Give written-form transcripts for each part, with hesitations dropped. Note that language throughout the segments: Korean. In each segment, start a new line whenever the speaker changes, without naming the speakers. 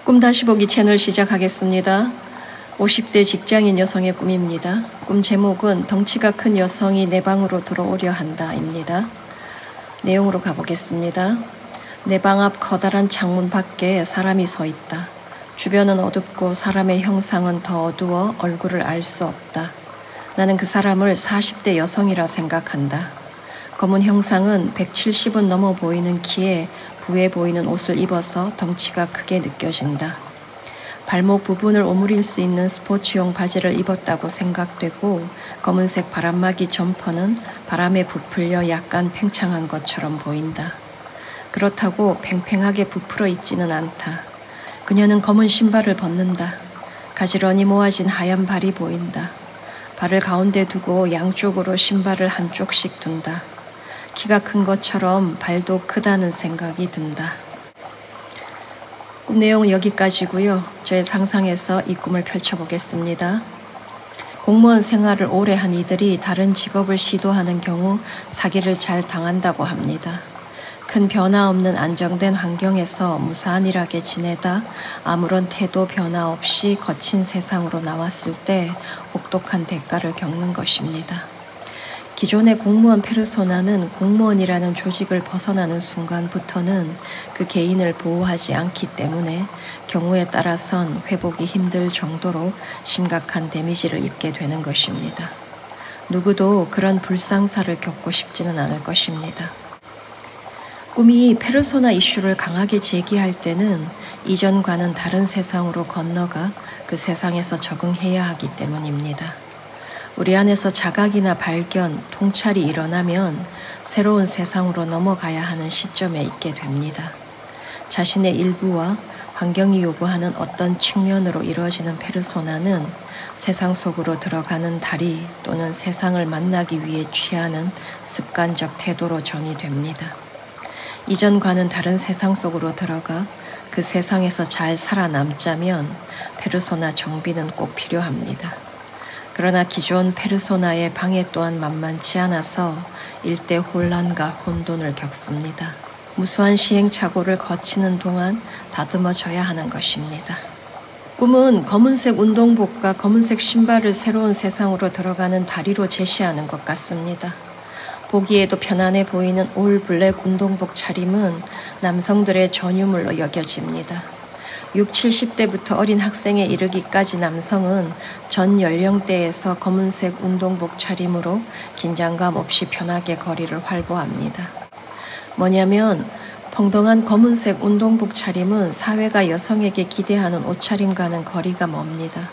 꿈 다시 보기 채널 시작하겠습니다. 50대 직장인 여성의 꿈입니다. 꿈 제목은 덩치가 큰 여성이 내 방으로 들어오려 한다입니다. 내용으로 가보겠습니다. 내 방 앞 커다란 창문 밖에 사람이 서 있다. 주변은 어둡고 사람의 형상은 더 어두워 얼굴을 알 수 없다. 나는 그 사람을 40대 여성이라 생각한다. 검은 형상은 170은 넘어 보이는 키에 부해 보이는 옷을 입어서 덩치가 크게 느껴진다. 발목 부분을 오므릴 수 있는 스포츠용 바지를 입었다고 생각되고 검은색 바람막이 점퍼는 바람에 부풀려 약간 팽창한 것처럼 보인다. 그렇다고 팽팽하게 부풀어 있지는 않다. 그녀는 검은 신발을 벗는다. 가지런히 모아진 하얀 발이 보인다. 발을 가운데 두고 양쪽으로 신발을 한쪽씩 둔다. 키가 큰 것처럼 발도 크다는 생각이 든다. 꿈 내용은 여기까지고요. 저의 상상에서 이 꿈을 펼쳐보겠습니다. 공무원 생활을 오래 한 이들이 다른 직업을 시도하는 경우 사기를 잘 당한다고 합니다. 큰 변화 없는 안정된 환경에서 무사안일하게 지내다 아무런 태도 변화 없이 거친 세상으로 나왔을 때 혹독한 대가를 겪는 것입니다. 기존의 공무원 페르소나는 공무원이라는 조직을 벗어나는 순간부터는 그 개인을 보호하지 않기 때문에 경우에 따라선 회복이 힘들 정도로 심각한 데미지를 입게 되는 것입니다. 누구도 그런 불상사를 겪고 싶지는 않을 것입니다. 꿈이 페르소나 이슈를 강하게 제기할 때는 이전과는 다른 세상으로 건너가 그 세상에서 적응해야 하기 때문입니다. 우리 안에서 자각이나 발견, 통찰이 일어나면 새로운 세상으로 넘어가야 하는 시점에 있게 됩니다. 자신의 일부와 환경이 요구하는 어떤 측면으로 이루어지는 페르소나는 세상 속으로 들어가는 다리 또는 세상을 만나기 위해 취하는 습관적 태도로 정의됩니다. 이전과는 다른 세상 속으로 들어가 그 세상에서 잘 살아남자면 페르소나 정비는 꼭 필요합니다. 그러나 기존 페르소나의 방해 또한 만만치 않아서 일대 혼란과 혼돈을 겪습니다. 무수한 시행착오를 거치는 동안 다듬어져야 하는 것입니다. 꿈은 검은색 운동복과 검은색 신발을 새로운 세상으로 들어가는 다리로 제시하는 것 같습니다. 보기에도 편안해 보이는 올 블랙 운동복 차림은 남성들의 전유물로 여겨집니다. 60, 70대부터 어린 학생에 이르기까지 남성은 전 연령대에서 검은색 운동복 차림으로 긴장감 없이 편하게 거리를 활보합니다. 뭐냐면 펑덩한 검은색 운동복 차림은 사회가 여성에게 기대하는 옷차림과는 거리가 멉니다.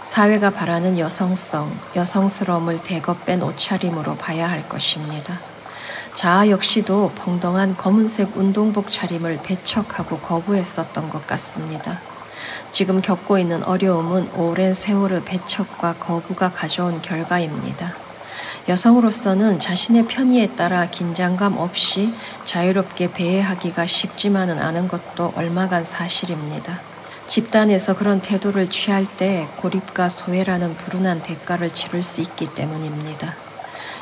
사회가 바라는 여성성, 여성스러움을 대거 뺀 옷차림으로 봐야 할 것입니다. 자아 역시도 펑덩한 검은색 운동복 차림을 배척하고 거부했었던 것 같습니다. 지금 겪고 있는 어려움은 오랜 세월의 배척과 거부가 가져온 결과입니다. 여성으로서는 자신의 편의에 따라 긴장감 없이 자유롭게 배회하기가 쉽지만은 않은 것도 얼마간 사실입니다. 집단에서 그런 태도를 취할 때 고립과 소외라는 불운한 대가를 치를 수 있기 때문입니다.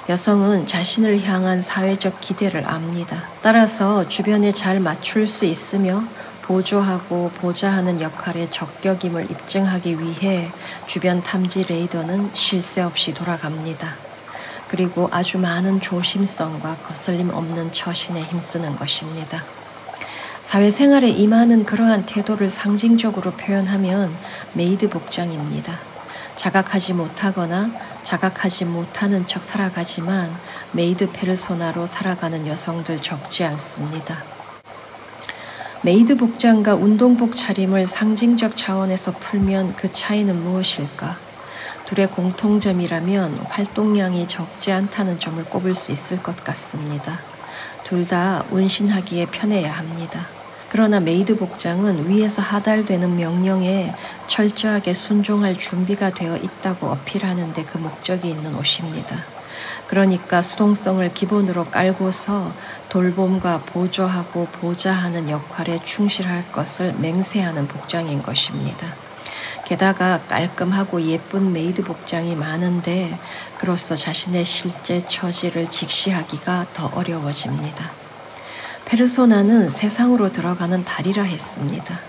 여성은 자신을 향한 사회적 기대를 압니다. 따라서 주변에 잘 맞출 수 있으며 보조하고 보좌하는 역할의 적격임을 입증하기 위해 주변 탐지 레이더는 쉴 새 없이 돌아갑니다. 그리고 아주 많은 조심성과 거슬림 없는 처신에 힘쓰는 것입니다. 사회생활에 임하는 그러한 태도를 상징적으로 표현하면 메이드 복장입니다. 자각하지 못하거나 자각하지 못하는 척 살아가지만 메이드 페르소나로 살아가는 여성들 적지 않습니다. 메이드 복장과 운동복 차림을 상징적 차원에서 풀면 그 차이는 무엇일까? 둘의 공통점이라면 활동량이 적지 않다는 점을 꼽을 수 있을 것 같습니다. 둘 다 운신하기에 편해야 합니다. 그러나 메이드 복장은 위에서 하달되는 명령에 철저하게 순종할 준비가 되어 있다고 어필하는 데 그 목적이 있는 옷입니다. 그러니까 수동성을 기본으로 깔고서 돌봄과 보조하고 보좌하는 역할에 충실할 것을 맹세하는 복장인 것입니다. 게다가 깔끔하고 예쁜 메이드 복장이 많은데 그로써 자신의 실제 처지를 직시하기가 더 어려워집니다. 페르소나는 세상으로 들어가는 다리라 했습니다.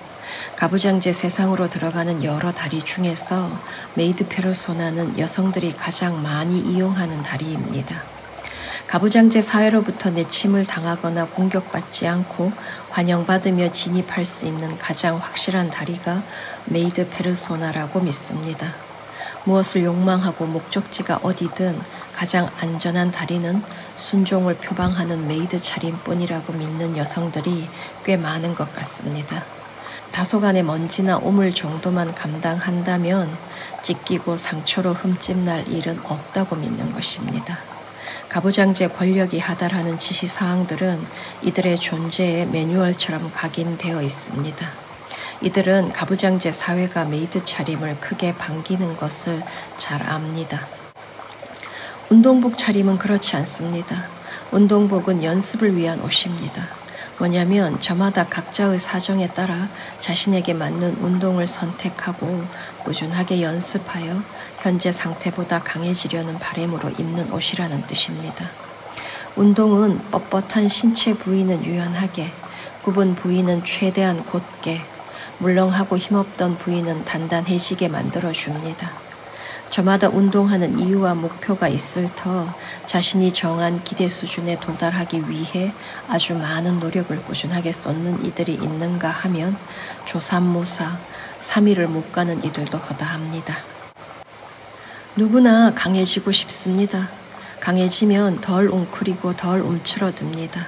가부장제 세상으로 들어가는 여러 다리 중에서 메이드 페르소나는 여성들이 가장 많이 이용하는 다리입니다. 가부장제 사회로부터 내침을 당하거나 공격받지 않고 환영받으며 진입할 수 있는 가장 확실한 다리가 메이드 페르소나라고 믿습니다. 무엇을 욕망하고 목적지가 어디든 가장 안전한 다리는 순종을 표방하는 메이드 차림뿐이라고 믿는 여성들이 꽤 많은 것 같습니다. 다소간의 먼지나 오물 정도만 감당한다면 찢기고 상처로 흠집날 일은 없다고 믿는 것입니다. 가부장제 권력이 하달하는 지시사항들은 이들의 존재의 매뉴얼처럼 각인되어 있습니다. 이들은 가부장제 사회가 메이드 차림을 크게 반기는 것을 잘 압니다. 운동복 차림은 그렇지 않습니다. 운동복은 연습을 위한 옷입니다. 뭐냐면 저마다 각자의 사정에 따라 자신에게 맞는 운동을 선택하고 꾸준하게 연습하여 현재 상태보다 강해지려는 바람으로 입는 옷이라는 뜻입니다. 운동은 뻣뻣한 신체 부위는 유연하게, 굽은 부위는 최대한 곧게, 물렁하고 힘없던 부위는 단단해지게 만들어줍니다. 저마다 운동하는 이유와 목표가 있을 터 자신이 정한 기대 수준에 도달하기 위해 아주 많은 노력을 꾸준하게 쏟는 이들이 있는가 하면 조삼모사, 3일을 못 가는 이들도 허다합니다. 누구나 강해지고 싶습니다. 강해지면 덜 웅크리고 덜 움츠러듭니다.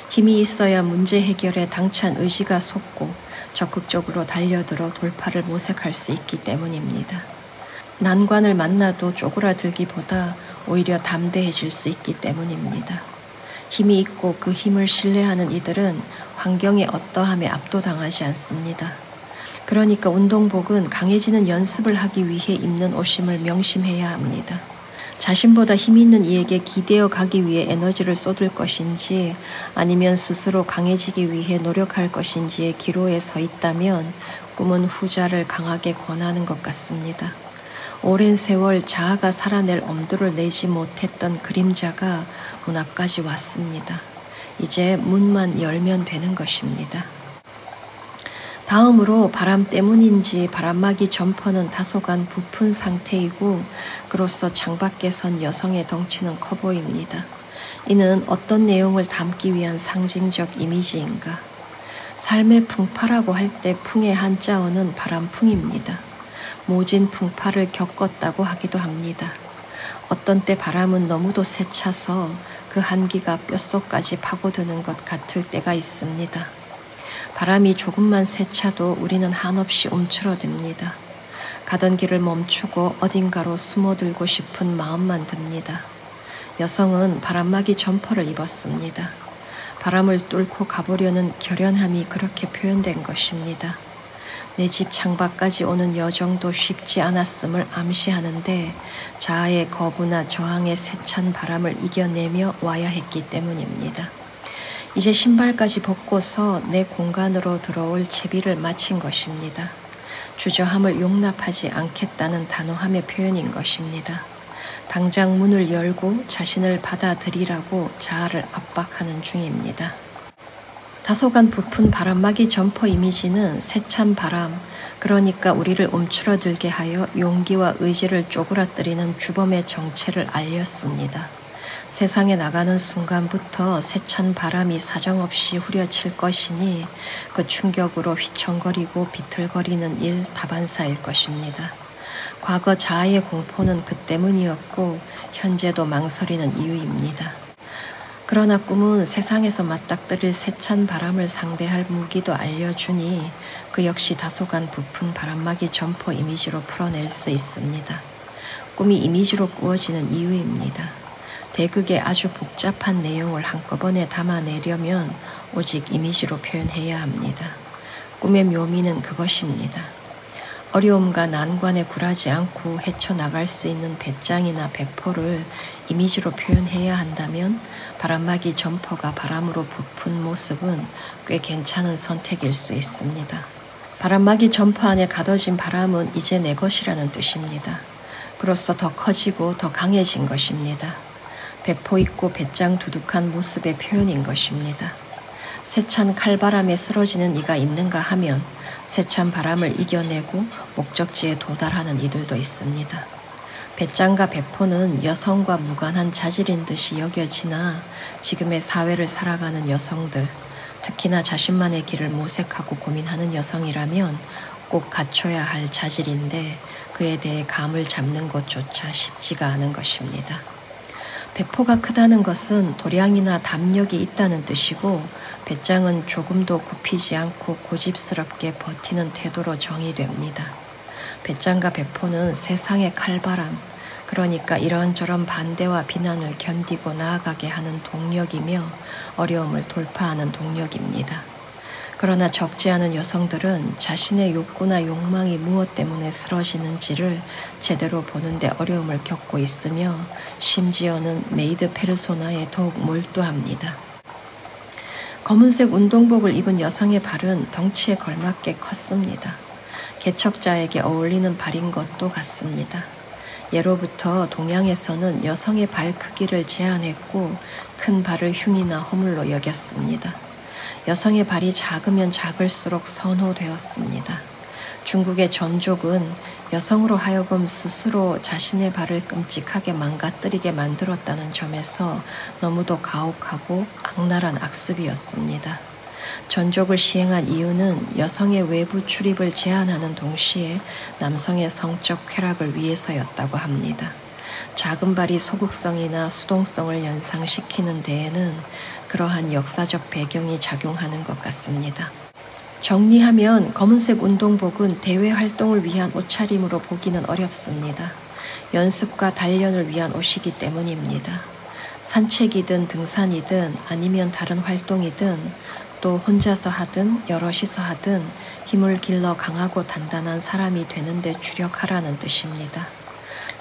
힘이 있어야 문제 해결에 당찬 의지가 솟고 적극적으로 달려들어 돌파를 모색할 수 있기 때문입니다. 난관을 만나도 쪼그라들기보다 오히려 담대해질 수 있기 때문입니다. 힘이 있고 그 힘을 신뢰하는 이들은 환경의 어떠함에 압도당하지 않습니다. 그러니까 운동복은 강해지는 연습을 하기 위해 입는 옷임을 명심해야 합니다. 자신보다 힘 있는 이에게 기대어 가기 위해 에너지를 쏟을 것인지 아니면 스스로 강해지기 위해 노력할 것인지의 기로에 서 있다면 꿈은 후자를 강하게 권하는 것 같습니다. 오랜 세월 자아가 살아낼 엄두를 내지 못했던 그림자가 문 앞까지 왔습니다. 이제 문만 열면 되는 것입니다. 다음으로 바람 때문인지 바람막이 점퍼는 다소간 부푼 상태이고 그로써 창밖에 선 여성의 덩치는 커 보입니다. 이는 어떤 내용을 담기 위한 상징적 이미지인가? 삶의 풍파라고 할 때 풍의 한자어는 바람풍입니다. 모진 풍파를 겪었다고 하기도 합니다. 어떤 때 바람은 너무도 세차서 그 한기가 뼛속까지 파고드는 것 같을 때가 있습니다. 바람이 조금만 세차도 우리는 한없이 움츠러듭니다. 가던 길을 멈추고 어딘가로 숨어들고 싶은 마음만 듭니다. 여성은 바람막이 점퍼를 입었습니다. 바람을 뚫고 가보려는 결연함이 그렇게 표현된 것입니다. 내 집 창밖까지 오는 여정도 쉽지 않았음을 암시하는데 자아의 거부나 저항의 세찬 바람을 이겨내며 와야 했기 때문입니다. 이제 신발까지 벗고서 내 공간으로 들어올 채비를 마친 것입니다. 주저함을 용납하지 않겠다는 단호함의 표현인 것입니다. 당장 문을 열고 자신을 받아들이라고 자아를 압박하는 중입니다. 다소간 부푼 바람막이 점퍼 이미지는 세찬 바람, 그러니까 우리를 움츠러들게 하여 용기와 의지를 쪼그라뜨리는 주범의 정체를 알렸습니다. 세상에 나가는 순간부터 세찬 바람이 사정없이 후려칠 것이니 그 충격으로 휘청거리고 비틀거리는 일 다반사일 것입니다. 과거 자아의 공포는 그 때문이었고 현재도 망설이는 이유입니다. 그러나 꿈은 세상에서 맞닥뜨릴 세찬 바람을 상대할 무기도 알려주니 그 역시 다소간 부푼 바람막이 점퍼 이미지로 풀어낼 수 있습니다. 꿈이 이미지로 꾸어지는 이유입니다. 대극의 아주 복잡한 내용을 한꺼번에 담아내려면 오직 이미지로 표현해야 합니다. 꿈의 묘미는 그것입니다. 어려움과 난관에 굴하지 않고 헤쳐나갈 수 있는 배짱이나 배포를 이미지로 표현해야 한다면 바람막이 점퍼가 바람으로 부푼 모습은 꽤 괜찮은 선택일 수 있습니다. 바람막이 점퍼 안에 가둬진 바람은 이제 내 것이라는 뜻입니다. 그로써 더 커지고 더 강해진 것입니다. 배포 있고 배짱 두둑한 모습의 표현인 것입니다. 세찬 칼바람에 쓰러지는 이가 있는가 하면 세찬 바람을 이겨내고 목적지에 도달하는 이들도 있습니다. 배짱과 배포는 여성과 무관한 자질인 듯이 여겨지나 지금의 사회를 살아가는 여성들, 특히나 자신만의 길을 모색하고 고민하는 여성이라면 꼭 갖춰야 할 자질인데 그에 대해 감을 잡는 것조차 쉽지가 않은 것입니다. 배포가 크다는 것은 도량이나 담력이 있다는 뜻이고 배짱은 조금도 굽히지 않고 고집스럽게 버티는 태도로 정의됩니다. 배짱과 배포는 세상의 칼바람, 그러니까 이런저런 반대와 비난을 견디고 나아가게 하는 동력이며 어려움을 돌파하는 동력입니다. 그러나 적지 않은 여성들은 자신의 욕구나 욕망이 무엇 때문에 쓰러지는지를 제대로 보는데 어려움을 겪고 있으며 심지어는 메이드 페르소나에 더욱 몰두합니다. 검은색 운동복을 입은 여성의 발은 덩치에 걸맞게 컸습니다. 개척자에게 어울리는 발인 것도 같습니다. 예로부터 동양에서는 여성의 발 크기를 제한했고 큰 발을 흉이나 허물로 여겼습니다. 여성의 발이 작으면 작을수록 선호되었습니다. 중국의 전족은 여성으로 하여금 스스로 자신의 발을 끔찍하게 망가뜨리게 만들었다는 점에서 너무도 가혹하고 악랄한 악습이었습니다. 전족을 시행한 이유는 여성의 외부 출입을 제한하는 동시에 남성의 성적 쾌락을 위해서였다고 합니다. 작은 발이 소극성이나 수동성을 연상시키는 데에는 그러한 역사적 배경이 작용하는 것 같습니다. 정리하면 검은색 운동복은 대외 활동을 위한 옷차림으로 보기는 어렵습니다. 연습과 단련을 위한 옷이기 때문입니다. 산책이든 등산이든 아니면 다른 활동이든 또 혼자서 하든 여럿이서 하든 힘을 길러 강하고 단단한 사람이 되는데 주력하라는 뜻입니다.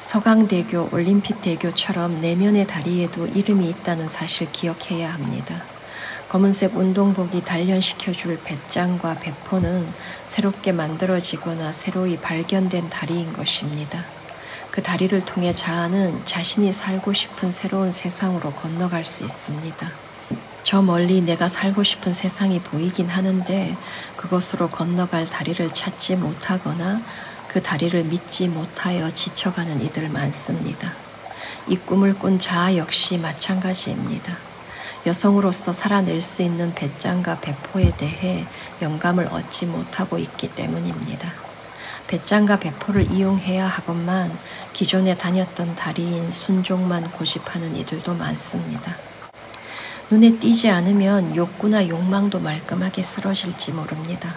서강대교, 올림픽대교처럼 내면의 다리에도 이름이 있다는 사실 기억해야 합니다. 검은색 운동복이 단련시켜줄 배짱과 배포는 새롭게 만들어지거나 새로이 발견된 다리인 것입니다. 그 다리를 통해 자아는 자신이 살고 싶은 새로운 세상으로 건너갈 수 있습니다. 저 멀리 내가 살고 싶은 세상이 보이긴 하는데 그것으로 건너갈 다리를 찾지 못하거나 그 다리를 믿지 못하여 지쳐가는 이들 많습니다. 이 꿈을 꾼 자아 역시 마찬가지입니다. 여성으로서 살아낼 수 있는 배짱과 배포에 대해 영감을 얻지 못하고 있기 때문입니다. 배짱과 배포를 이용해야 하건만 기존에 다녔던 다리인 순종만 고집하는 이들도 많습니다. 눈에 띄지 않으면 욕구나 욕망도 말끔하게 쓰러질지 모릅니다.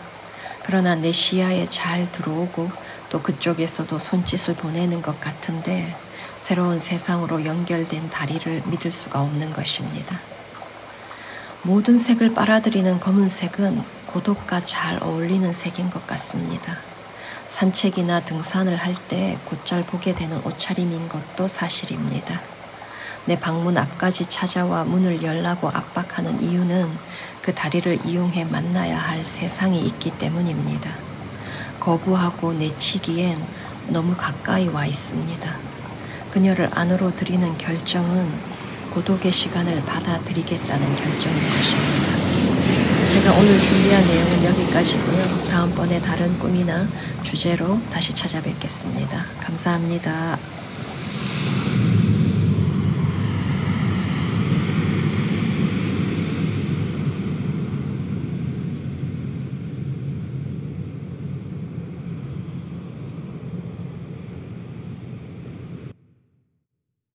그러나 내 시야에 잘 들어오고 또 그쪽에서도 손짓을 보내는 것 같은데 새로운 세상으로 연결된 다리를 믿을 수가 없는 것입니다. 모든 색을 빨아들이는 검은색은 고독과 잘 어울리는 색인 것 같습니다. 산책이나 등산을 할 때 곧잘 보게 되는 옷차림인 것도 사실입니다. 내 방문 앞까지 찾아와 문을 열라고 압박하는 이유는 그 다리를 이용해 만나야 할 세상이 있기 때문입니다. 거부하고 내치기엔 너무 가까이 와 있습니다. 그녀를 안으로 들이는 결정은 고독의 시간을 받아들이겠다는 결정인 것입니다. 제가 오늘 준비한 내용은 여기까지고요. 다음번에 다른 꿈이나 주제로 다시 찾아뵙겠습니다. 감사합니다.